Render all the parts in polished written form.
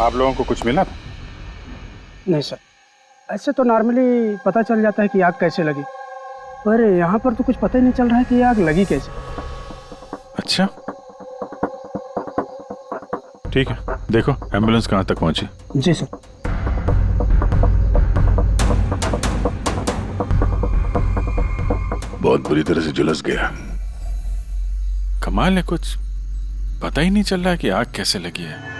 आप लोगों को कुछ मिला था? नहीं सर, ऐसे तो नॉर्मली पता चल जाता है कि आग कैसे लगी, पर यहाँ पर तो कुछ पता ही नहीं चल रहा है कि आग लगी कैसे। अच्छा ठीक है, देखो एम्बुलेंस कहाँ तक पहुंची। जी सर। बहुत बुरी तरह से झुलस गया। कमाल है, कुछ पता ही नहीं चल रहा है कि आग कैसे लगी है।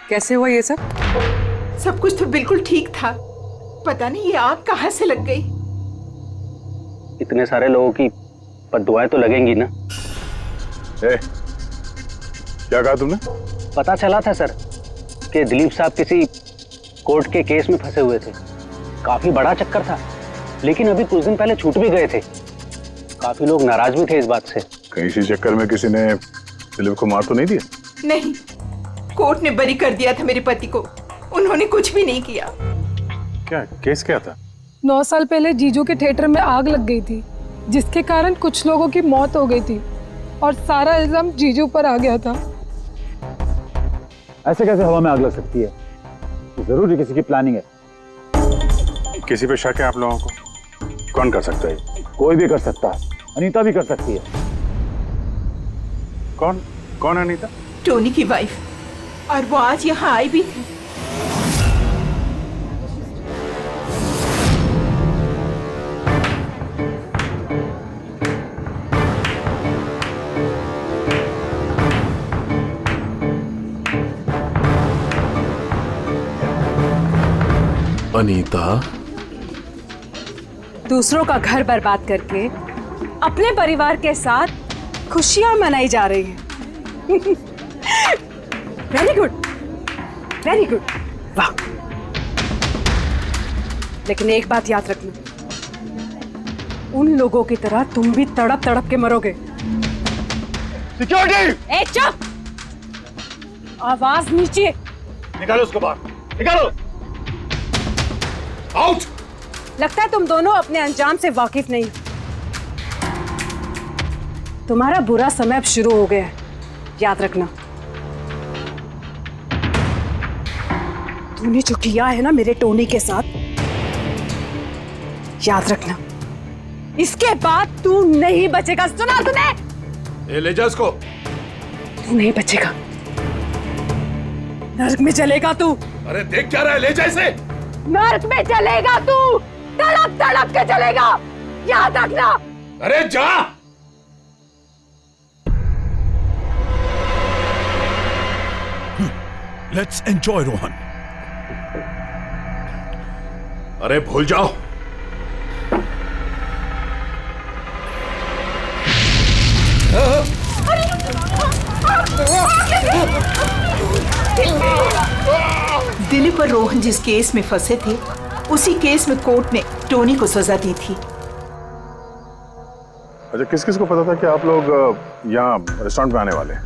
कैसे हुआ ये सब? सब कुछ तो बिल्कुल ठीक था, पता नहीं ये आग कहाँ से लग गई। इतने सारे लोगों की बद्दुआएं तो लगेंगी ना। क्या कहा तुमने? पता चला था सर कि दिलीप साहब किसी कोर्ट के केस में फंसे हुए थे। काफी बड़ा चक्कर था, लेकिन अभी कुछ दिन पहले छूट भी गए थे। काफी लोग नाराज भी थे इस बात से। कहीं इसी चक्कर में किसी ने दिलीप को मार तो नहीं दिया? नहीं, कोर्ट ने बरी कर दिया था मेरे पति को, उन्होंने कुछ भी नहीं किया। क्या केस क्या था? 9 साल पहले जीजू के थिएटर में आग लग गई थी, जिसके कारण कुछ लोगों की मौत हो गई थी और सारा इल्जाम जीजू पर आ गया था। ऐसे कैसे हवा में आग लग सकती है? जरूर किसी की प्लानिंग है। किसी पे शक है आप लोगों को? कौन कर सकता है? कोई भी कर सकता है, अनीता भी कर सकती है। कौन कौन अनीता? टोनी की वाइफ, और वो आज यहाँ आई भी थी। अनीता, दूसरों का घर बर्बाद करके अपने परिवार के साथ खुशियां मनाई जा रही है। वेरी गुड, वेरी गुड, वाह। लेकिन एक बात याद रखना, उन लोगों की तरह तुम भी तड़प तड़प के मरोगे। सिक्योरिटी! ए चुप! आवाज नीचे। निकालो उसको बाहर, निकालो! आउट! लगता है तुम दोनों अपने अंजाम से वाकिफ नहीं। तुम्हारा बुरा समय अब शुरू हो गया है, याद रखना। तूने जो किया है ना मेरे टोनी के साथ, याद रखना, इसके बाद तू नहीं बचेगा। सुना तूने? ले जा इसको। तू नहीं बचेगा, नर्क में चलेगा तू। अरे देख क्या रहा है, ले जा इसे। नर्क में चलेगा तू, तड़प तड़प के चलेगा, याद रखना। अरे जा। Let's enjoy Rohan. अरे भूल जाओ। दिलीप और रोहन जिस केस में फंसे थे, उसी केस में कोर्ट ने टोनी को सजा दी थी। अच्छा, किस किस को पता था कि आप लोग यहाँ रेस्टोरेंट में आने वाले हैं?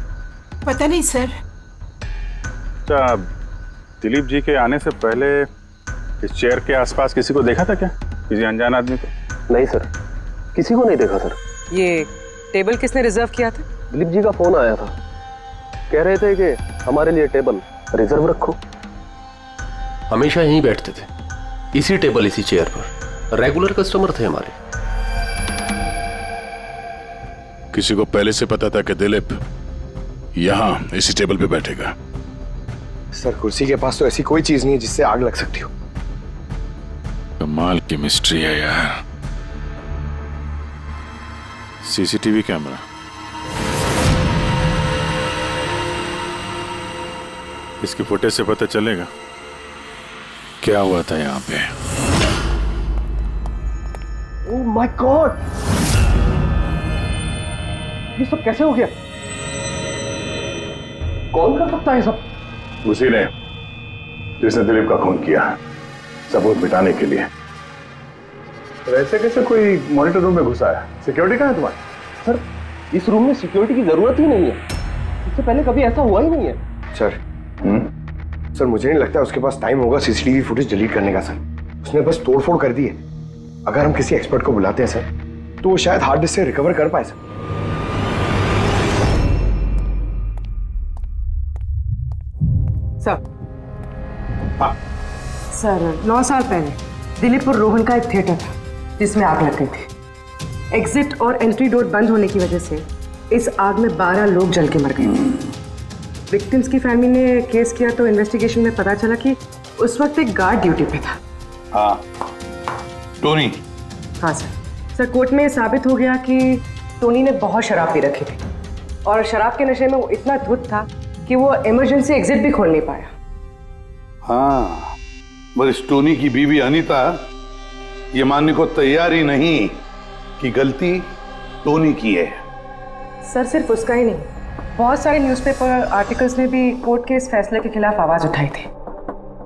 पता नहीं सर। अच्छा, दिलीप जी के आने से पहले इस चेयर के आसपास किसी को देखा था क्या? किसी अनजान आदमी को? नहीं सर, किसी को नहीं देखा सर। ये टेबल किसने रिजर्व किया था? दिलीप जी का फोन आया था, कह रहे थे कि हमारे लिए टेबल रिजर्व रखो। हमेशा यहीं बैठते थे, इसी टेबल इसी चेयर पर। रेगुलर कस्टमर थे हमारे। किसी को पहले से पता था कि दिलीप यहाँ इसी टेबल पे बैठेगा? सर, कुर्सी के पास तो ऐसी कोई चीज नहीं है जिससे आग लग सकती हो। कमाल की मिस्ट्री है यार। सीसीटीवी कैमरा, इसकी फुटेज से पता चलेगा क्या हुआ था यहाँ पे। ओह माय गॉड, ये सब कैसे हो गया? कौन कर सकता है सब? उसी ने जिसने दिलीप का खून किया, सबूत मिटाने के लिए। वैसे कैसे कोई मॉनिटर रूम में घुसा है? सिक्योरिटी कहाँ है तुम्हारी? सर, इस रूम में सिक्योरिटी की जरूरत ही नहीं है, इससे पहले कभी ऐसा हुआ ही नहीं है। सर, सर मुझे नहीं लगता उसके पास टाइम होगा सीसीटीवी फुटेज डिलीट करने का। सर, उसने बस तोड़फोड़ कर दी है। अगर हम किसी एक्सपर्ट को बुलाते हैं सर तो वो शायद हार्ड डिस्क से रिकवर कर पाए सर। सर सर 9 साल पहले दिलीप और रोहन का एक थिएटर था जिसमें आग लग गई थी। एग्जिट और एंट्री डोर बंद होने की वजह से इस आग में 12 लोग जल के मर गए थे। विक्टिम्स की फैमिली ने केस किया तो इन्वेस्टिगेशन में पता चला कि उस वक्त एक गार्ड ड्यूटी पे था। हाँ, टोनी। हाँ सर कोर्ट में साबित हो गया कि टोनी ने बहुत शराब पी रखी थी और शराब के नशे में वो इतना धुत था कि वो इमरजेंसी एग्जिट भी खोल नहीं पाया। हाँ, बस टोनी की बीवी अनीता ये मानने को तैयार ही नहीं कि गलती टोनी की है। सर सिर्फ उसका ही नहीं, बहुत सारे न्यूज़पेपर आर्टिकल्स ने भी कोर्ट के इस फैसले के खिलाफ आवाज उठाई थी।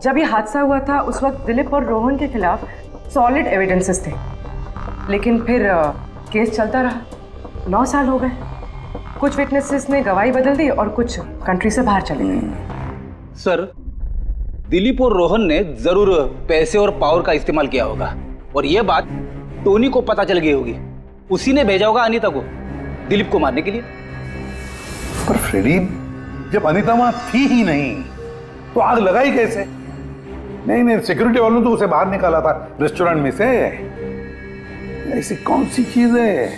जब ये हादसा हुआ था उस वक्त दिलीप और रोहन के खिलाफ सॉलिड एविडेंसेस थे, लेकिन फिर केस चलता रहा। 9 साल हो गए। कुछ विटनेसेस ने गवाही बदल दी और कुछ कंट्री से बाहर चले गए। सर, दिलीप और रोहन ने जरूर पैसे और पावर का इस्तेमाल किया होगा और ये बात टोनी को पता चल गई होगी। उसी ने भेजा होगा अनीता को दिलीप को मारने के लिए। पर फ्रेडी, जब अनीता वहां थी ही नहीं तो आग लगाई कैसे? नहीं, सिक्योरिटी वालों ने तो उसे बाहर निकाला था रेस्टोरेंट में से। ऐसी कौन सी चीज है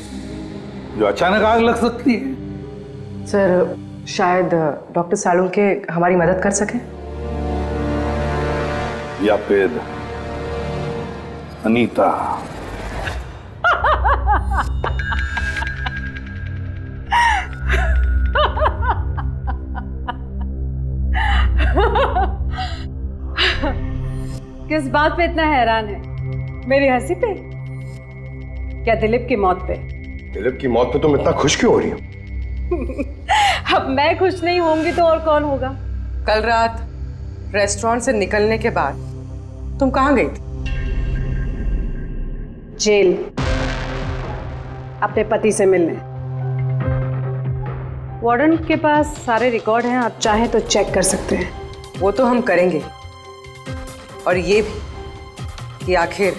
जो अचानक आग लग सकती है? सर शायद डॉक्टर सालुंके हमारी मदद कर सके, या फिर अनीता। किस बात पे इतना हैरान है? मेरी हंसी पे क्या दिलीप की मौत पे? दिलीप की मौत पे तुम इतना खुश क्यों हो रही हो? अब मैं खुश नहीं होंगी तो और कौन होगा? कल रात रेस्टोरेंट से निकलने के बाद तुम कहाँ गई थी? जेल, अपने पति से मिलने। वार्डन के पास सारे रिकॉर्ड हैं, आप चाहें तो चेक कर सकते हैं। वो तो हम करेंगे, और ये भी कि आखिर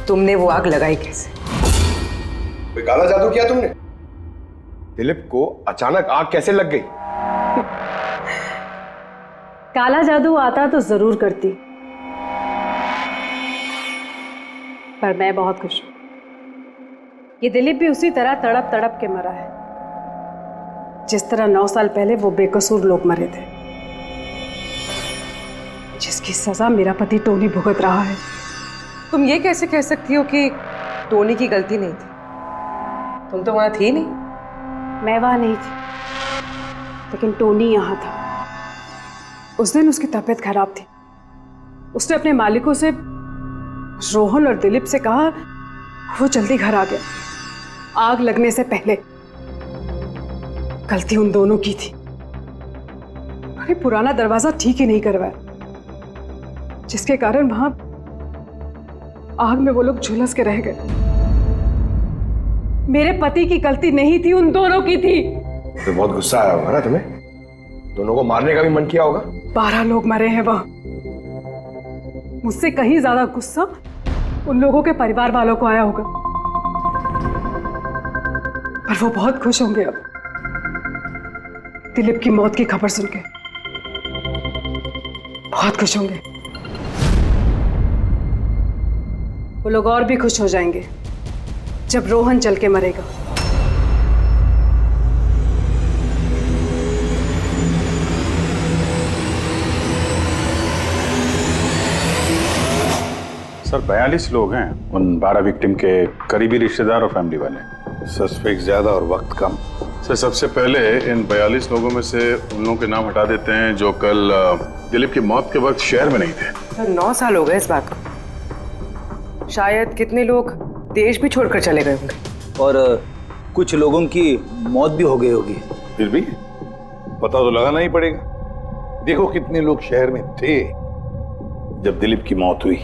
तुमने वो आग लगाई कैसे? कोई काला जादू किया तुमने? दिलीप को अचानक आग कैसे लग गई? काला जादू आता तो जरूर करती, पर मैं बहुत खुश हूं। ये दिलीप भी उसी तरह तड़प तड़प के मरा है जिस तरह 9 साल पहले वो बेकसूर लोग मरे थे, जिसकी सजा मेरा पति टोनी भुगत रहा है। तुम ये कैसे कह सकती हो कि टोनी की गलती नहीं थी? तुम तो वहां थी नहीं। मैं वहां नहीं थी, लेकिन टोनी यहाँ था। उस दिन उसकी तबीयत खराब थी। उसने अपने मालिकों से, रोहन और दिलीप से कहा वो जल्दी घर आ गया आग लगने से पहले। गलती उन दोनों की थी। अरे पुराना दरवाजा ठीक ही नहीं करवाया, जिसके कारण वहां आग में वो लोग झुलस के रह गए। मेरे पति की गलती नहीं थी, उन दोनों की थी। तो बहुत गुस्सा आया होगा ना तुम्हें? दोनों को मारने का भी मन किया होगा। 12 लोग मरे हैं वहां। मुझसे कहीं ज्यादा गुस्सा उन लोगों के परिवार वालों को आया होगा, पर वो बहुत खुश होंगे अब दिलीप की मौत की खबर सुनके। बहुत खुश होंगे। वो लोग और भी खुश हो जाएंगे जब रोहन चल के मरेगा। सर 42 लोग हैं, उन 12 विक्टिम के करीबी रिश्तेदार और फैमिली वाले। सस्पेक्ट ज्यादा और वक्त कम। सर सबसे पहले इन 42 लोगों में से उन लोगों के नाम हटा देते हैं जो कल दिलीप की मौत के वक्त शहर में नहीं थे। सर 9 साल हो गए इस बात को। शायद कितने लोग देश भी छोड़कर चले गए होंगे, और कुछ लोगों की मौत भी हो गई होगी। फिर भी पता तो लगाना ही पड़ेगा। देखो कितने लोग शहर में थे जब दिलीप की मौत हुई।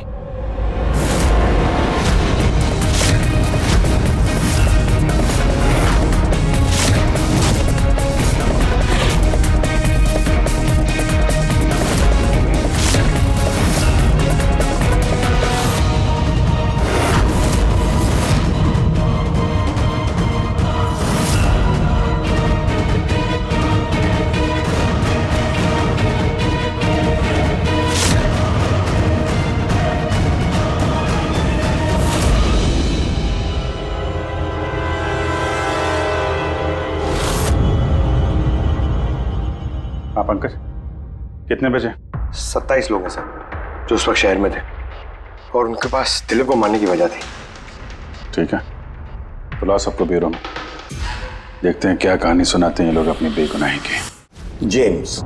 पंकज, कितने बजे? 27 लोग हैं सर, जो उस वक्त शहर में थे और उनके पास दिलीप को मारने की वजह थी। ठीक है, बुलाओ सबको ब्यूरो में, देखते हैं क्या कहानी सुनाते हैं ये लोग अपनी बेगुनाही की। जेम्स,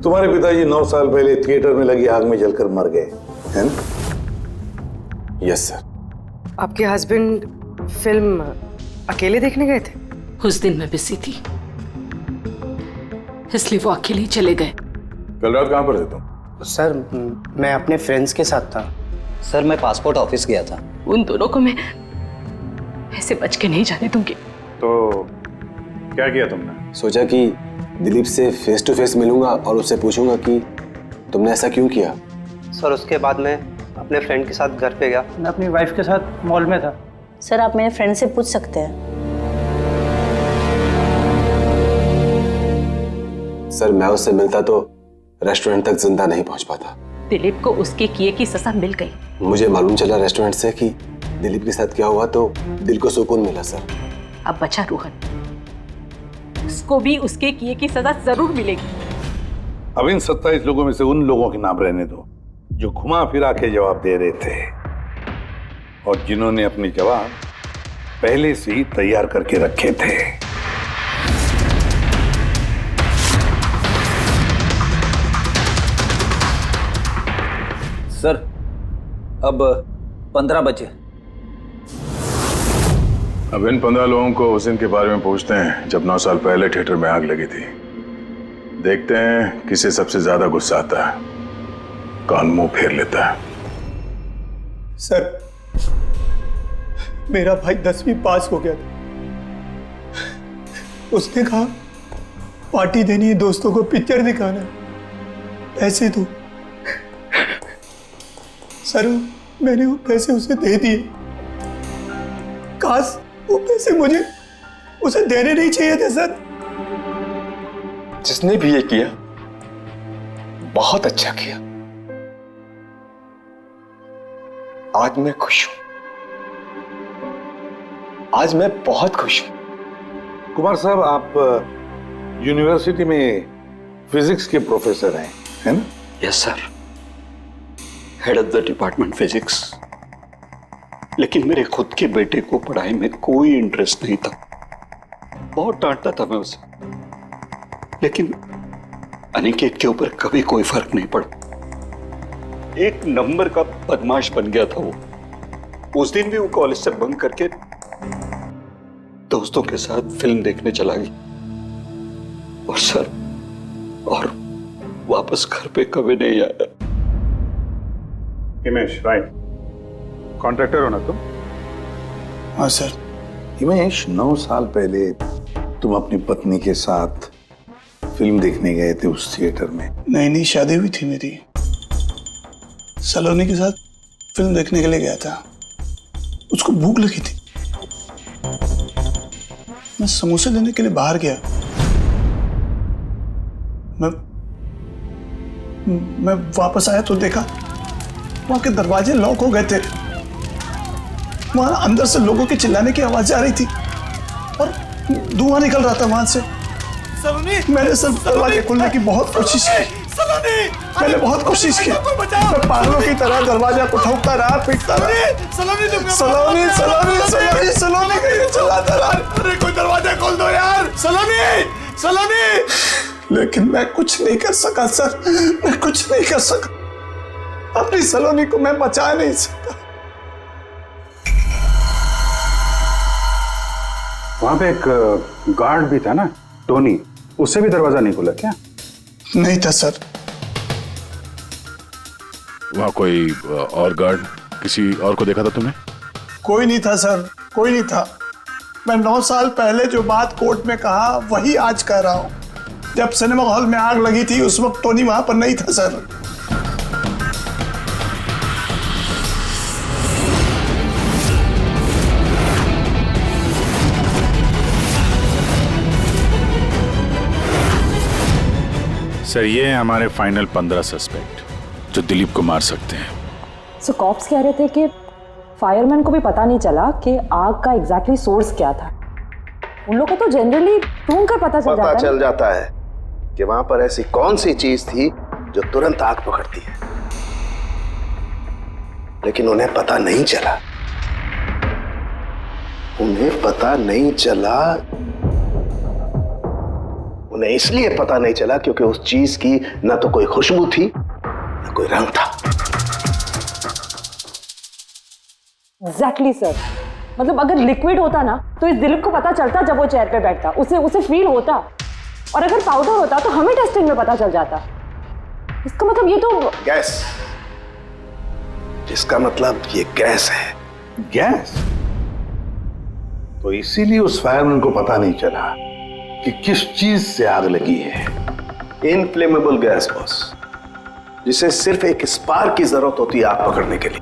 तुम्हारे पिताजी 9 साल पहले थिएटर में लगी आग में जलकर मर गए, है ना? Yes sir. आपके हस्बैंड फिल्म अकेले देखने गए थे? उस दिन मैं बिजी थी, इसलिए वो अकेले ही चले गए। कल रात कहाँ पर थे तुम? सर मैं अपने फ्रेंड्स के साथ था। सर मैं पासपोर्ट ऑफिस गया था। उन दोनों को मैं ऐसे बच के नहीं जाने दूंगी। तो क्या किया तुमने? सोचा कि दिलीप से फेस टू फेस मिलूंगा और उससे पूछूंगा कि तुमने ऐसा क्यों किया। सर उसके बाद मैं अपने फ्रेंड के साथ घर पे गया। मैं अपनी वाइफ के साथ मॉल में था। सर आप मेरे फ्रेंड से पूछ सकते हैं। सर मैं उससे मिलता तो रेस्टोरेंट तक जिंदा नहीं पहुंच पाता। दिलीप को उसके किए की सजा मिल गई। मुझे मालूम चला रेस्टोरेंट से कि दिलीप के साथ क्या हुआ तो दिल को सुकून मिला सर। अब बचा रोहन, उसको भी उसके किए की सजा जरूर मिलेगी। अब इन 27 लोगों में से उन लोगों के नाम रहने दो जो घुमा फिरा के जवाब दे रहे थे और जिन्होंने अपने जवाब पहले से ही तैयार करके रखे थे। सर अब 15 बचे। अब इन 15 लोगों को उस दिन के बारे में पूछते हैं जब 9 साल पहले थिएटर में आग लगी थी। देखते हैं किसे सबसे ज्यादा गुस्सा आता है, कौन मुंह फेर लेता है। सर मेरा भाई 10वीं पास हो गया था। उसने कहा पार्टी देनी है, दोस्तों को पिक्चर दिखाना है, पैसे दो। सर मैंने वो पैसे उसे दे दिए। काश वो पैसे मुझे उसे देने नहीं चाहिए थे सर। जिसने भी ये किया बहुत अच्छा किया। आज मैं खुश हूं, आज मैं बहुत खुश हूं। कुमार साहब आप यूनिवर्सिटी में फिजिक्स के प्रोफेसर हैं, है ना? Yes sir, head of the department physics. लेकिन मेरे खुद के बेटे को पढ़ाई में कोई इंटरेस्ट नहीं था। बहुत डांटता था मैं उसे, लेकिन अनिकेत के ऊपर कभी कोई फर्क नहीं पड़ा। एक नंबर का बदमाश बन गया था वो। उस दिन भी वो कॉलेज से बंक करके दोस्तों के साथ फिल्म देखने चला गया और सर और वापस घर पे कभी नहीं आया। हिमेश, राइट, कॉन्ट्रैक्टर हो ना तुम? हाँ सर। हिमेश, 9 साल पहले तुम अपनी पत्नी के साथ फिल्म देखने गए थे उस थिएटर में। नई नई शादी हुई थी मेरी, सलोनी के साथ फिल्म देखने के लिए गया था। उसको भूख लगी थी, मैं समोसे लेने के लिए बाहर गया। मैं वापस आया तो देखा वहां के दरवाजे लॉक हो गए थे। वहां अंदर से लोगों के चिल्लाने की आवाज आ रही थी और धुआं निकल रहा था वहां से। मैंने सब दरवाजे खोलने की बहुत कोशिश की, मैंने बहुत कोशिश की। मैं पागलों की तरह दरवाजा को ठोकता रहा, पीटता रहा। सलोनी कहीं चिल्लाता रहा, अरे कोई दरवाजा खोल दो यार, सलोनी। लेकिन मैं कुछ नहीं कर सका सर, मैं कुछ नहीं कर सका। अपनी सलोनी को मैं बचा नहीं सका। वहां पे एक गार्ड भी था ना, टोनी, उससे भी दरवाजा नहीं खुला क्या? नहीं था सर। वहां कोई और गार्ड, किसी और को देखा था तुमने? कोई नहीं था सर, कोई नहीं था। मैं 9 साल पहले जो बात कोर्ट में कहा वही आज कह रहा हूं। जब सिनेमा हॉल में आग लगी थी उस वक्त टोनी वहां पर नहीं था सर। सर ये हैं हमारे फाइनल 15 सस्पेक्ट जो दिलीप को मार सकते हैं। सो कॉप्स कह रहे थे कि फायरमैन को भी पता नहीं चला कि आग का एग्जैक्टली सोर्स क्या था। उन लोगों को तो जनरली ढूंढ कर पता चल जाता है। कि वहां पर ऐसी कौन सी चीज थी जो तुरंत आग पकड़ती है, लेकिन उन्हें पता नहीं चला। उन्हें पता नहीं चला। उन्हें इसलिए पता नहीं चला क्योंकि उस चीज की न तो कोई खुशबू थी न कोई रंग था। Exactly sir. मतलब अगर लिक्विड होता ना तो इस दिलीप को पता चलता जब वो चेयर पे बैठता, उसे फील होता। और अगर पाउडर होता तो हमें टेस्टिंग में पता चल जाता। इसका मतलब ये तो गैस। इसका मतलब ये गैस है। गैस? तो इसीलिए उस फायरमैन को पता नहीं चला कि किस चीज से आग लगी है। इनफ्लेमेबल गैस बॉस, जिसे सिर्फ एक स्पार्क की जरूरत होती है आग पकड़ने के लिए।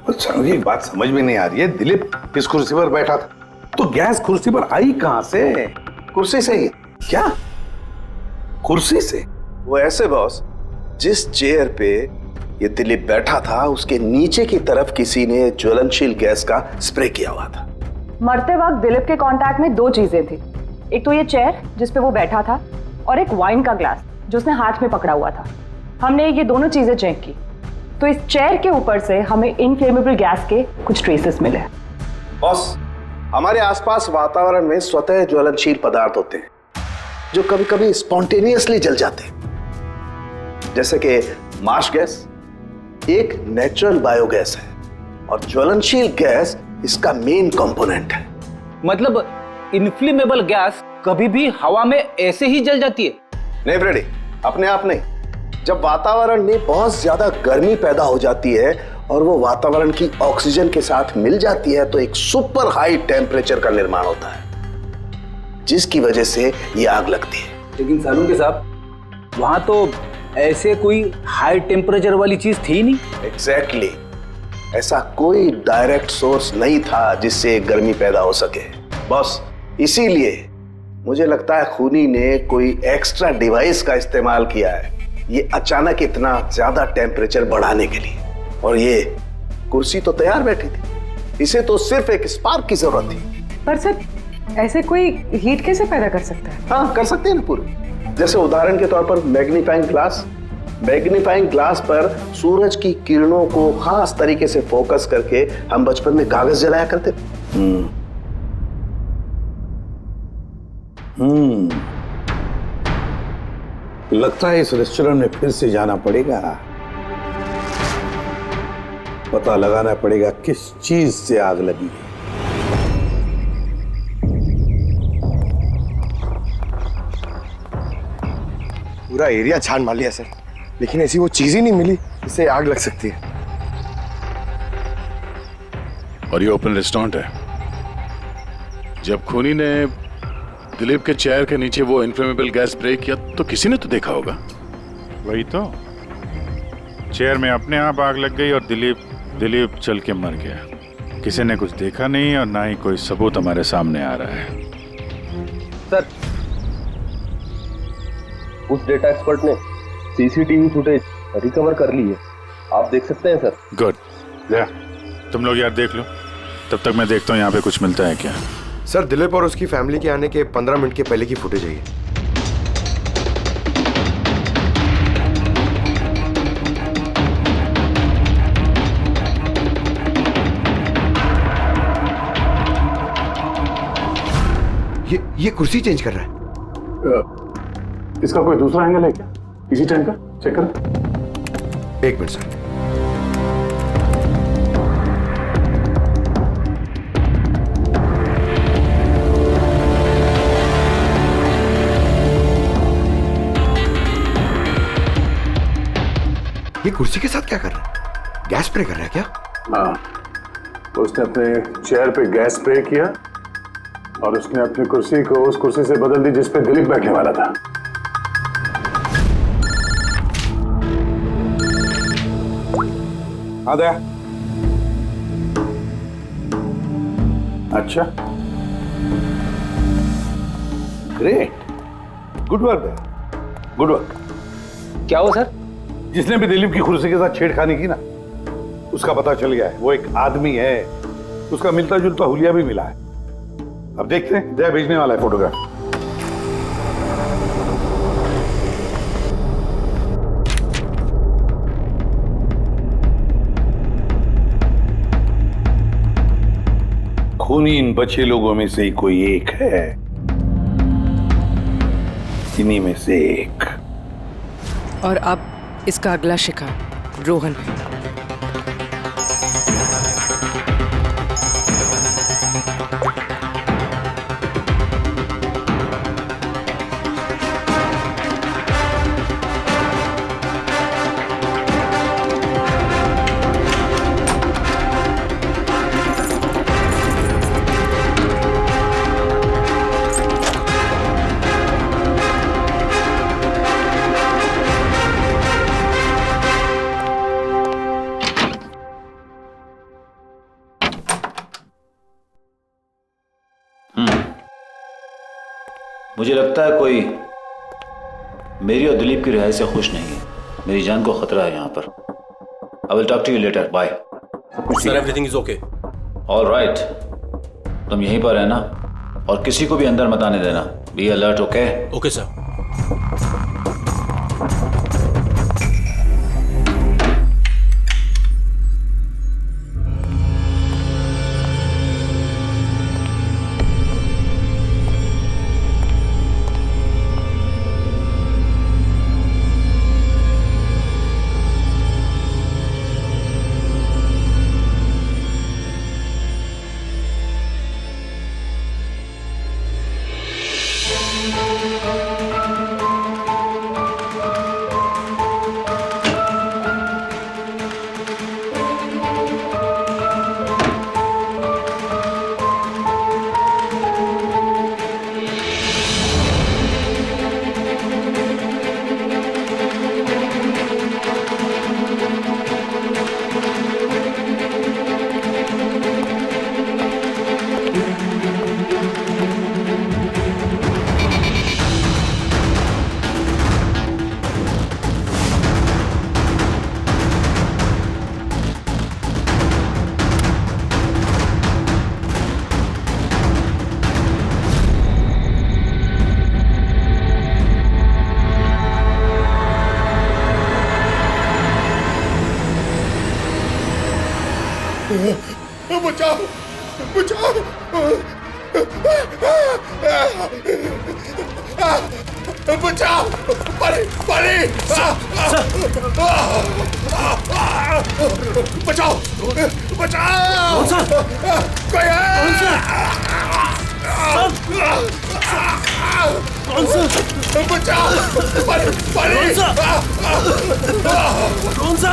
अच्छा, मुझे एक बात समझ में नहीं आ रही है। दिलीप इस कुर्सी पर बैठा था तो गैस कुर्सी पर आई कहां से? कुर्सी से ही। क्या? कुर्सी से? वो ऐसे बॉस, जिस चेयर पे ये दिलीप बैठा था उसके नीचे की तरफ किसी ने ज्वलनशील गैस का स्प्रे किया हुआ था। मरते वक्त दिलीप के कांटेक्ट में दो चीजें थी। एक तो ये चेयर जिस पे वो बैठा था और एक वाइन का ग्लास जो उसने हाथ में पकड़ा हुआ था। हमने ये दोनों चीजें चेक की तो इस चेयर के ऊपर से हमें इनफ्लेमेबल गैस के कुछ ट्रेसेस मिले। बॉस, हमारे आसपास वातावरण में स्वतः ज्वलनशील पदार्थ होते हैं जो कभी कभी स्पॉन्टेनियसली जल जाते हैं, जैसे कि मार्श गैस एक नेचुरल बायोगैस है और ज्वलनशील गैस इसका मेन कंपोनेंट है। मतलब इनफ्लेमेबल गैस कभी भी हवा में ऐसे ही जल जाती है? नहीं फ्रेडी, अपने आप नहीं। जब वातावरण में बहुत ज्यादा गर्मी पैदा हो जाती है और वो वातावरण की ऑक्सीजन के साथ मिल जाती है तो एक सुपर हाई टेम्परेचर का निर्माण होता है, जिसकी वजह से ये आग लगती है। लेकिन सालून के साहब, वहां तो ऐसे कोई हाई टेम्परेचर वाली चीज थी नहीं। एग्जैक्टली ऐसा कोई डायरेक्ट सोर्स नहीं था जिससे गर्मी पैदा हो सके बॉस। इसीलिए मुझे लगता है खूनी ने कोई एक्स्ट्रा डिवाइस का इस्तेमाल किया है ये अचानक इतना ज्यादा टेम्परेचर बढ़ाने के लिए। और ये कुर्सी तो तैयार बैठी थी, इसे तो सिर्फ एक स्पार्क की जरूरत थी। पर सर, ऐसे कोई हीट कैसे पैदा कर सकता है? हाँ, कर सकते हैं ना पूरे। जैसे उदाहरण के तौर पर मैग्नीफाइंग ग्लास। मैग्नीफाइंग ग्लास पर सूरज की किरणों को खास तरीके से फोकस करके हम बचपन में कागज जलाया करते थे। लगता है इस रेस्टोरेंट में फिर से जाना पड़ेगा। पता लगाना पड़ेगा किस चीज से आग लगी है। पूरा एरिया छान मार लिया सर, लेकिन ऐसी वो चीज ही नहीं मिली जिससे आग लग सकती है। और ये ओपन रेस्टोरेंट है। जब खूनी ने दिलीप के चेयर के नीचे वो इनफ्लेमेबल गैस स्प्रे किया तो किसी ने तो देखा होगा। वही तो, चेयर में अपने आप आग लग गई और दिलीप चल के मर गया। किसी ने कुछ देखा नहीं और ना ही कोई सबूत हमारे सामने आ रहा है। सर, उस डेटा एक्सपर्ट ने सीसीटीवी फुटेज रिकवर कर ली है, आप देख सकते हैं सर। गुड, तुम लोग यार देख लो, तब तक मैं देखता हूँ यहाँ पे कुछ मिलता है क्या। सर, दिलीप और उसकी फैमिली के आने के 15 मिनट के पहले की फुटेज है ये कुर्सी चेंज कर रहा है। इसका कोई दूसरा एंगल है क्या? इसी टाइम का चेक कर। एक मिनट सर। ये कुर्सी के साथ क्या कर रहा है? गैस स्प्रे कर रहा है क्या? हाँ, उसने अपने चेयर पे गैस स्प्रे किया और उसने अपनी कुर्सी को उस कुर्सी से बदल दी जिस पे दिलीप बैठने वाला था। आ गया। अच्छा, ग्रेट, गुड वर्क है, गुड वर्क। क्या हुआ सर? जिसने भी दिलीप की कुर्सी के साथ छेड़खानी की ना, उसका पता चल गया है। वो एक आदमी है, उसका मिलता जुलता हुलिया भी मिला है। अब देखते हैं, जय भेजने वाला है फोटोग्राफ। खूनी इन बचे लोगों में से ही कोई एक है, इन्हीं में से एक। और अब इसका अगला शिकार रोहन है। मुझे लगता है कोई मेरी और दिलीप की रिहाई से खुश नहीं है। मेरी जान को खतरा है यहाँ पर। I will talk to you later. Bye. Sir everything is okay. All right, तुम यहीं पर रहना और किसी को भी अंदर मत आने देना। Be alert. Okay? Okay sir. बचाओ बचाओ बचाओ। पानी पानी बचाओ बचाओ। कोई है? बचाओ। पानी पानी। कौन सा?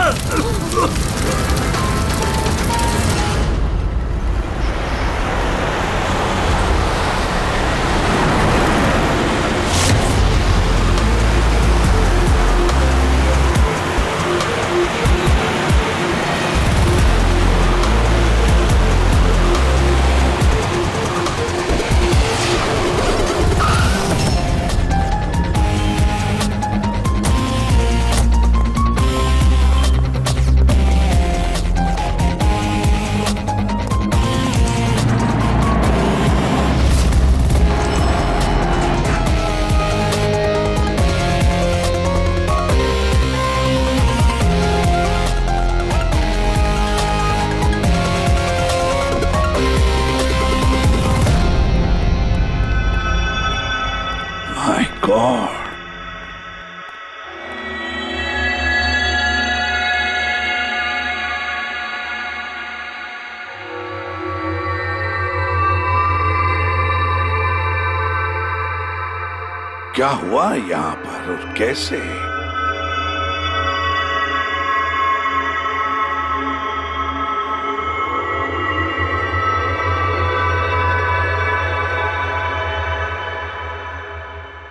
क्या हुआ यहाँ पर और कैसे?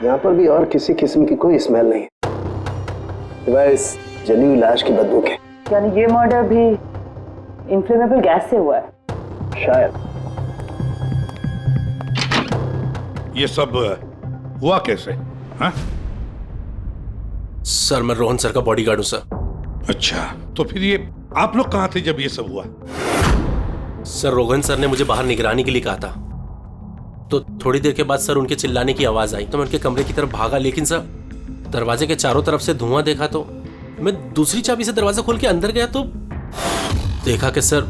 यहाँ पर भी और किसी किस्म की कोई स्मेल नहीं, सिवाय इस जली हुई लाश की बदबू के। यानी ये मर्डर भी इन्फ्लेमेबल गैस से हुआ है? शायद। ये सब हुआ कैसे? हाँ? सर मैं रोहन सर का बॉडीगार्ड हूं सर। अच्छा, तो फिर ये आप लोग कहाँ थे जब ये सब हुआ? सर रोहन सर ने मुझे बाहर निगरानी के लिए कहा था, तो थोड़ी देर के बाद सर उनके चिल्लाने की आवाज आई तो मैं उनके कमरे की तरफ भागा, लेकिन सर दरवाजे के चारों तरफ से धुआं देखा तो मैं दूसरी चाबी से दरवाजा खोल के अंदर गया तो देखा कि सर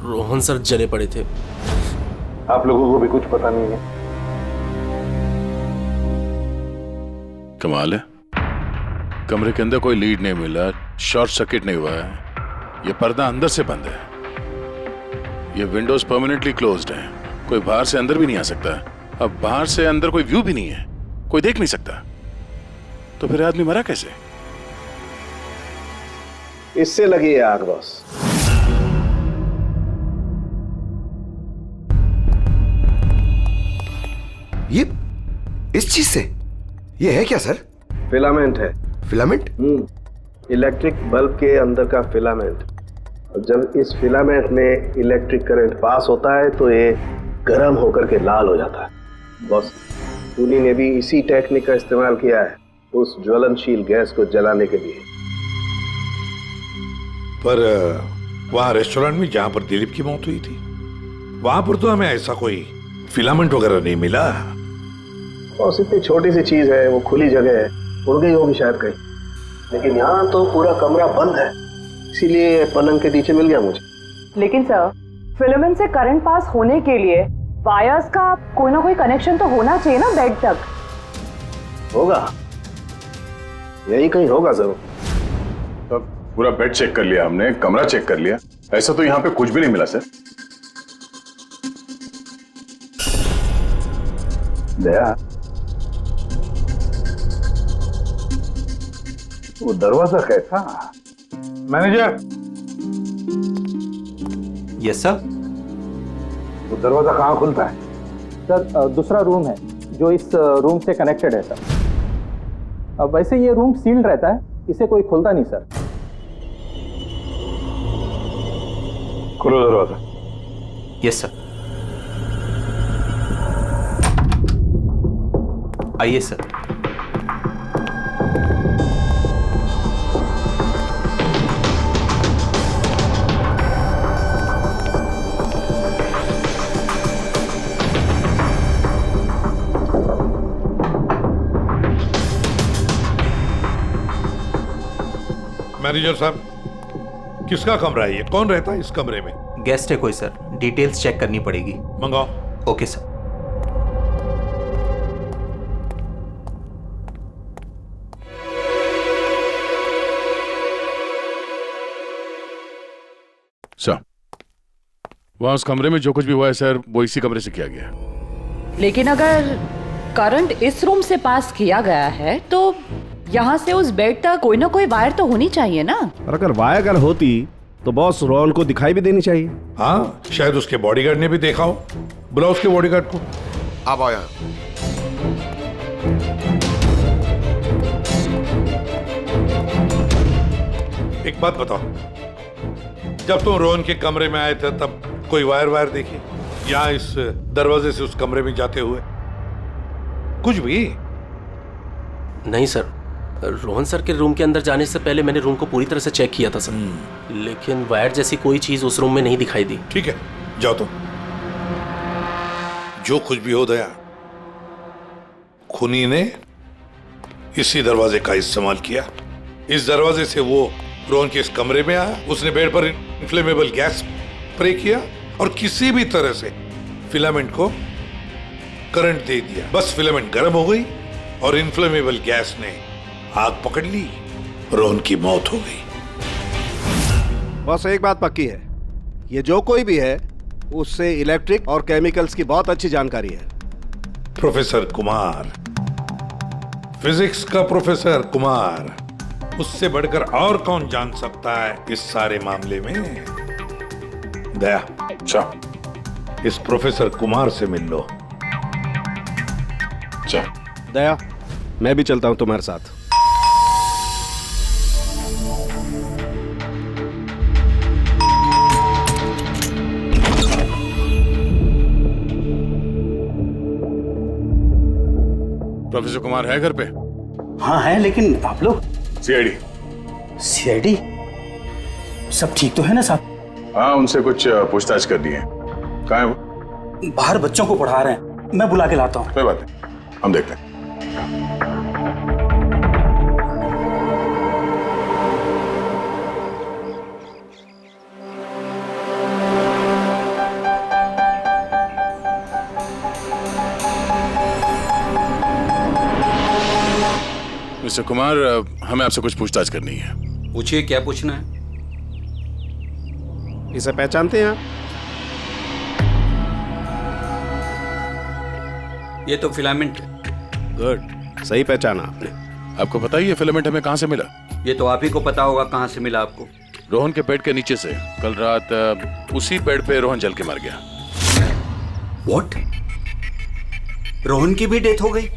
रोहन सर जले पड़े थे। आप लोगों को भी कुछ पता नहीं है। कमाल है, कमरे के अंदर कोई लीड नहीं मिला, शॉर्ट सर्किट नहीं हुआ है, ये पर्दा अंदर से बंद है, ये विंडोज परमानेंटली क्लोज्ड है, कोई बाहर से अंदर भी नहीं आ सकता। अब बाहर से अंदर कोई व्यू भी नहीं है, कोई देख नहीं सकता, तो फिर आदमी मरा कैसे? इससे लगी है आग बॉस। ये इस चीज से ये है क्या सर? फिलामेंट है। फिलामेंट? इलेक्ट्रिक बल्ब के अंदर का फिलामेंट। और जब इस फिलामेंट में इलेक्ट्रिक करंट पास होता है तो ये गर्म होकर के लाल हो जाता है। बॉस, खूनी ने भी इसी टेक्निक का इस्तेमाल किया है उस ज्वलनशील गैस को जलाने के लिए। पर वहां रेस्टोरेंट में जहां पर दिलीप की मौत हुई थी, वहां पर तो हमें ऐसा कोई फिलामेंट वगैरह नहीं मिला। बॉस, इतनी छोटी सी चीज है, वो खुली जगह है, उड़ गई होगी शायद कहीं, लेकिन यहाँ तो पूरा कमरा बंद है, इसीलिए पलंग के नीचे मिल गया मुझे। लेकिन सर, फिलामेंट से करंट पास होने के लिए वायर्स का कोई ना कोई कनेक्शन तो होना चाहिए ना बेड तक। होगा, यही कहीं होगा जरूर। तो पूरा बेड चेक कर लिया हमने, कमरा चेक कर लिया, ऐसा तो यहाँ पे कुछ भी नहीं मिला सर। दया, वो दरवाजा कैसा? मैनेजर। Yes sir. वो दरवाजा कहाँ खुलता है? सर दूसरा रूम है जो इस रूम से कनेक्टेड है सर। अब वैसे ये रूम सील्ड रहता है, इसे कोई खोलता नहीं सर। खोलो दरवाजा। Yes sir. आइए सर। मैनेजर साहब, किसका कमरा है ये? कौन रहता है इस कमरे में? गेस्ट है कोई सर, डिटेल्स चेक करनी पड़ेगी। मंगाओ। Okay sir. सर, वहां उस कमरे में जो कुछ भी हुआ है सर, वो इसी कमरे से किया गया। लेकिन अगर करंट इस रूम से पास किया गया है तो यहाँ से उस बेड तक कोई ना कोई वायर तो होनी चाहिए ना। और अगर वायर अगर होती तो बॉस रोहन को दिखाई भी देनी चाहिए। हाँ, शायद उसके बॉडीगार्ड ने भी देखा हो। बुलाओ उसके बॉडीगार्ड को। आप आओ यहाँ। एक बात बताओ, जब तुम रोहन के कमरे में आए थे तब कोई वायर देखी या इस दरवाजे से उस कमरे में जाते हुए कुछ भी? नहीं सर, रोहन सर के रूम के अंदर जाने से पहले मैंने रूम को पूरी तरह से चेक किया था सर, लेकिन वायर जैसी कोई चीज उस रूम में नहीं दिखाई दी। ठीक है, जाओ तुम। जो कुछ भी हो दया, खूनी ने इसी दरवाजे का इस्तेमाल किया। इस दरवाजे से वो रोहन के इस कमरे में आया, उसने बेड पर इन्फ्लेमेबल गैस स्प्रे किया और किसी भी तरह से फिलामेंट को करंट दे दिया। बस फिलामेंट गर्म हो गई और इन्फ्लेमेबल गैस ने आग पकड़ ली, रोहन की मौत हो गई। बस एक बात पक्की है, ये जो कोई भी है उससे इलेक्ट्रिक और केमिकल्स की बहुत अच्छी जानकारी है। प्रोफेसर कुमार, फिजिक्स का प्रोफेसर कुमार, उससे बढ़कर और कौन जान सकता है इस सारे मामले में? दया, अच्छा, इस प्रोफेसर कुमार से मिल लो। अच्छा दया, मैं भी चलता हूं तुम्हारे साथ। प्रोफेसर कुमार है घर पे? हाँ है, लेकिन आप लोग? सीआईडी सब ठीक तो है ना साहब? हाँ, उनसे कुछ पूछताछ कर दी है। कहाँ है वो? बाहर बच्चों को पढ़ा रहे हैं, मैं बुला के लाता हूँ। कोई बात नहीं, हम देखते हैं। मिस्टर कुमार, हमें आपसे कुछ पूछताछ करनी है। पूछिए, क्या पूछना है? इसे पहचानते हैं आप? ये तो फिलामेंट है। गुड, सही पहचाना आपने। आपको पता ही है फिलामेंट हमें कहाँ से मिला? ये तो आप ही को पता होगा कहाँ से मिला आपको। रोहन के बेड के नीचे से। कल रात उसी बेड पे रोहन जल के मर गया। व्हाट? रोहन की भी डेथ हो गई?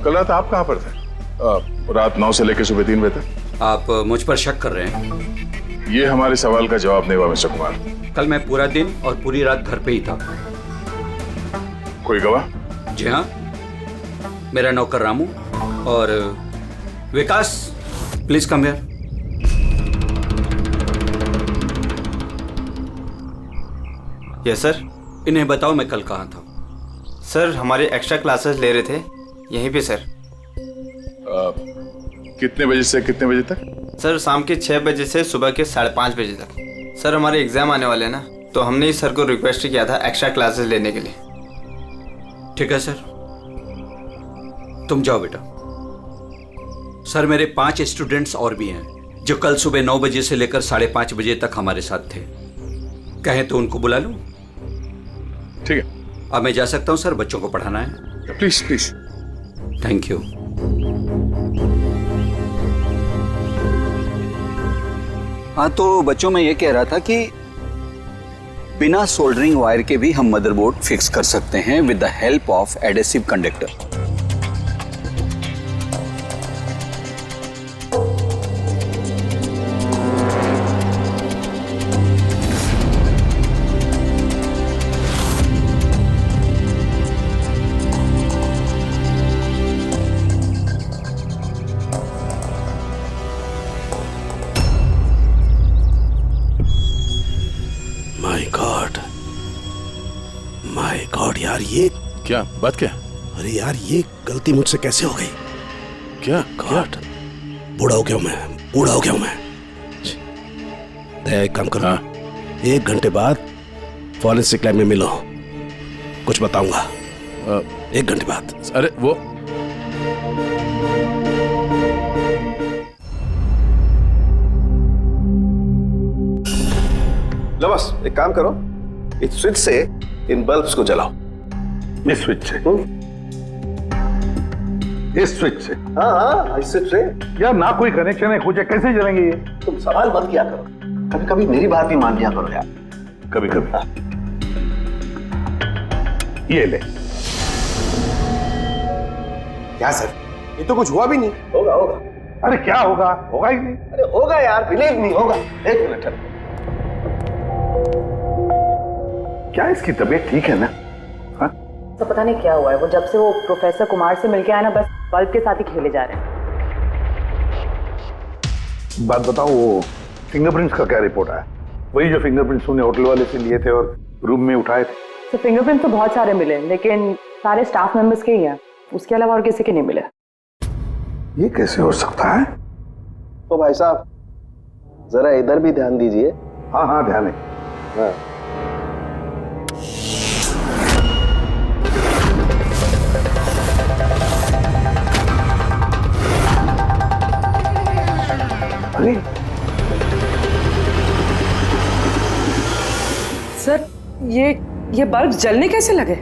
कल रात आप कहाँ पर थे? रात 9 से लेकर सुबह 3 बजे तक। आप मुझ पर शक कर रहे हैं? ये हमारे सवाल का जवाब नहीं हुआ मिस्टर कुमार। कल मैं पूरा दिन और पूरी रात घर पे ही था। कोई गवाह? जी हाँ, मेरा नौकर रामू और Vikas. Please come here. Yes sir. इन्हें बताओ मैं कल कहाँ था। सर हमारे एक्स्ट्रा क्लासेस ले रहे थे यहीं पे सर। कितने बजे से कितने बजे तक? सर शाम के 6 बजे से सुबह के 5:30 बजे तक। सर हमारे एग्जाम आने वाले हैं ना, तो हमने इस सर को रिक्वेस्ट किया था एक्स्ट्रा क्लासेस लेने के लिए। ठीक है सर, तुम जाओ बेटा। सर मेरे 5 स्टूडेंट्स और भी हैं जो कल सुबह 9 बजे से लेकर 5:30 बजे तक हमारे साथ थे। कहें तो उनको बुला लूं? ठीक है। अब मैं जा सकता हूं सर, बच्चों को पढ़ाना है। Please please. Thank you. हाँ तो बच्चों, मैं ये कह रहा था कि बिना सोल्डरिंग वायर के भी हम मदरबोर्ड फिक्स कर सकते हैं with the help of adhesive conductor. My God यार, ये क्या बात? क्या? अरे यार, ये गलती मुझसे कैसे हो गई? क्या? गॉड, बूढ़ा हो गया हूं मैं। दया, एक काम करो। 1 घंटे बाद फॉरेंसिक लैब में मिलो, कुछ बताऊंगा। 1 घंटे बाद। अरे वो लो बस, एक काम करो, इस स्विच से इन बल्ब्स को जलाओ। इस स्विच से? इस स्विच से? हाँ, इस स्विच से। यार ना कोई कनेक्शन है, कुछ है, कैसे जलेंगे ये? तुम सवाल मत किया करो, कभी कभी मेरी बात भी मान लिया करो यार। कभी कभी। ये ले। क्या सर, ये तो कुछ हुआ भी नहीं। होगा। अरे क्या होगा? होगा ही नहीं। अरे होगा यार, बिलीव नहीं होगा। 1 मिनट। क्या इसकी तबीयत ठीक है ना? हाँ? तो पता नहीं क्या हुआ है, वो जब से वो प्रोफेसर कुमार से मिलके आया ना, बस बल्ब के साथ ही खेले जा रहे हैं। बात बताओ, वो फिंगरप्रिंट्स का क्या रिपोर्ट आया? वही जो फिंगरप्रिंट्स उन्हें होटल वाले से लिए थे और रूम में उठाए थे। तो फिंगरप्रिंट तो बहुत सारे मिले, लेकिन सारे स्टाफ मेंबर्स के ही हैं, उसके अलावा और किसी के नहीं मिले। ये कैसे हो सकता है? तो भाई साहब जरा इधर भी ध्यान दीजिए। हाँ ध्यान है। हाँ। अरे सर, ये बल्ब जलने कैसे लगे?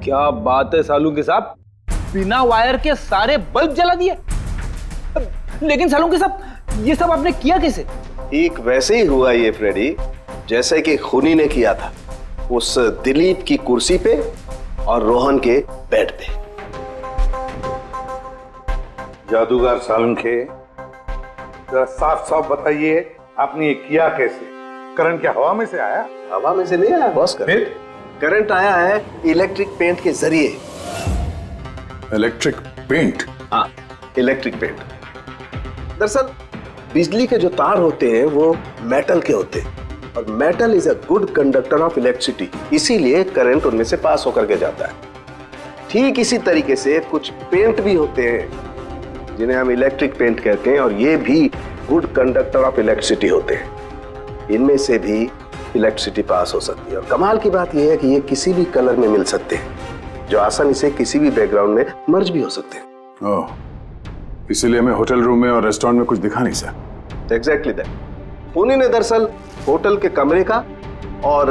क्या बात है सालूंके साहब, बिना वायर के सारे बल्ब जला दिए। लेकिन सालूंके साहब, ये सब आपने किया कैसे? ठीक वैसे ही हुआ ये फ्रेडी, जैसे कि खूनी ने किया था उस दिलीप की कुर्सी पे और रोहन के बेड पे। जादूगर सालुंखे, जरा साफ साफ बताइए, आपने ये किया कैसे? करंट क्या हवा में से आया? हवा में से नहीं आया बॉस। करंट आया है इलेक्ट्रिक पेंट के जरिए। Electric paint? हाँ, इलेक्ट्रिक पेंट। दरअसल बिजली के जो तार होते हैं वो मेटल के होते हैं, और metal is a good conductor of electricity, इसीलिए करंट उनमें से पास होकर के जाता है। ठीक इसी तरीके से कुछ पेंट भी होते हैं जिन्हें हम इलेक्ट्रिक पेंट कहते हैं, और ये भी गुड कंडक्टर ऑफ इलेक्ट्रिसिटी होते हैं। इनमें से भी इलेक्ट्रिसिटी पास हो सकती है, और कमाल की बात यह है कि ये किसी भी कलर में मिल सकते हैं। जो आसानी से किसी भी बैकग्राउंड में मर्ज भी हो सकते हैं। ओह, इसीलिए हमें होटल रूम में और रेस्टोरेंट में कुछ दिखा नहीं सर। Exactly that. खूनी ने दरअसल होटल के कमरे का और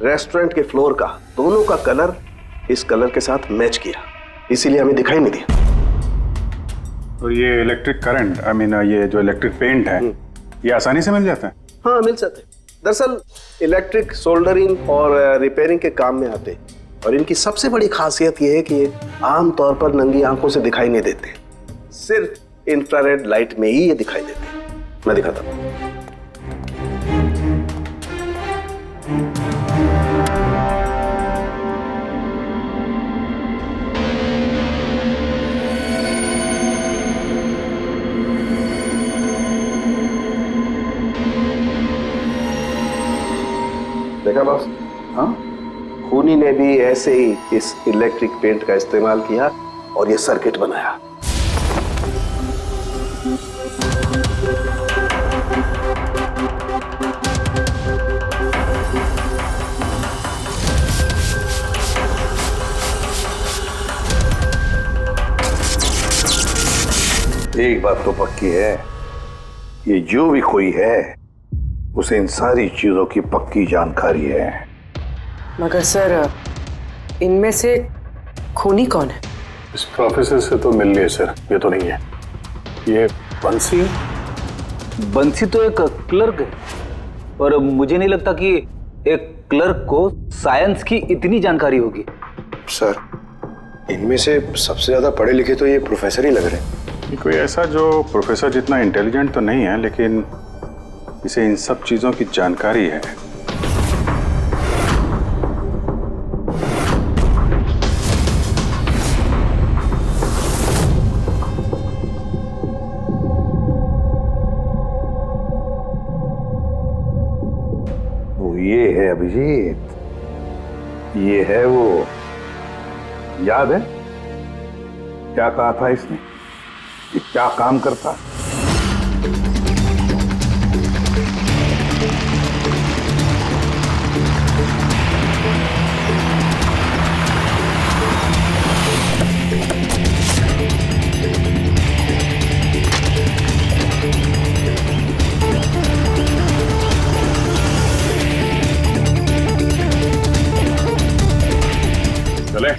रेस्टोरेंट के फ्लोर का दोनों का कलर इस कलर के साथ मैच किया, इसीलिए हमें दिखाई नहीं दिया। तो ये इलेक्ट्रिक करंट, आई मीन ये जो इलेक्ट्रिक पेंट है, ये आसानी से मिल जाता है? हाँ, मिल जाते हैं। दरअसल इलेक्ट्रिक सोल्डरिंग और रिपेयरिंग के काम में आते हैं, और इनकी सबसे बड़ी खासियत ये है कि ये आमतौर पर नंगी आंखों से दिखाई नहीं देते, सिर्फ इंफ्रारेड लाइट में ही ये दिखाई देते हैं। मैं दिखाता हूं। देखा बॉस? हाँ, खूनी ने भी ऐसे ही इस इलेक्ट्रिक पेंट का इस्तेमाल किया और ये सर्किट बनाया। एक बात तो पक्की है, ये जो भी कोई है उसे इन सारी चीजों की पक्की जानकारी है। मगर सर, इनमें से खूनी कौन है? इस प्रोफेसर से तो मिल लिए सर, ये तो नहीं है। ये बंसी? बंसी तो एक क्लर्क है, और मुझे नहीं लगता कि एक क्लर्क को साइंस की इतनी जानकारी होगी। सर, इनमें से सबसे ज्यादा पढ़े लिखे तो ये प्रोफेसर ही लग रहे हैं। कोई ऐसा जो प्रोफेसर जितना इंटेलिजेंट तो नहीं है, लेकिन इसे इन सब चीजों की जानकारी है। वो ये है अभिजीत, ये है वो। याद है क्या कहा था इसने, कि क्या काम करता? चले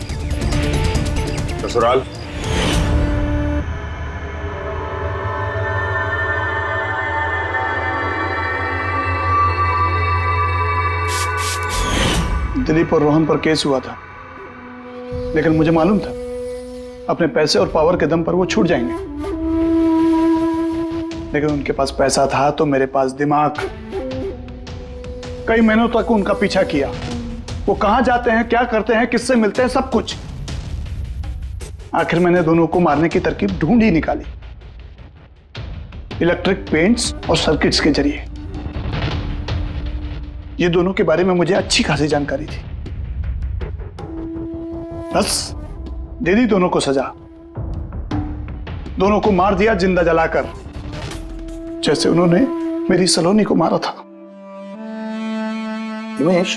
ससुराल। दिलीप और रोहन पर केस हुआ था, लेकिन मुझे मालूम था अपने पैसे और पावर के दम पर वो छूट जाएंगे। लेकिन उनके पास पैसा था तो मेरे पास दिमाग। कई महीनों तक उनका पीछा किया, वो कहां जाते हैं, क्या करते हैं, किससे मिलते हैं, सब कुछ। आखिर मैंने दोनों को मारने की तरकीब ढूंढ ही निकाली, इलेक्ट्रिक पेंट्स और सर्किट्स के जरिए। ये दोनों के बारे में मुझे अच्छी खासी जानकारी थी। बस दे दी दोनों को सजा, दोनों को मार दिया जिंदा जलाकर, जैसे उन्होंने मेरी सलोनी को मारा था। हिमेश,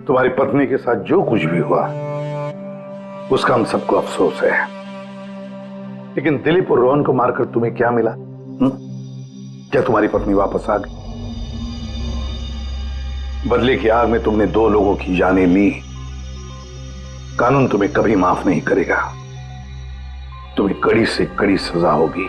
तुम्हारी पत्नी के साथ जो कुछ भी हुआ उसका हम सबको अफसोस है, लेकिन दिलीप और रोहन को मारकर तुम्हें क्या मिला? क्या तुम्हारी पत्नी वापस आ गई? बदले की आग में तुमने 2 लोगों की जानें ली। कानून तुम्हें कभी माफ नहीं करेगा, तुम्हें कड़ी से कड़ी सजा होगी।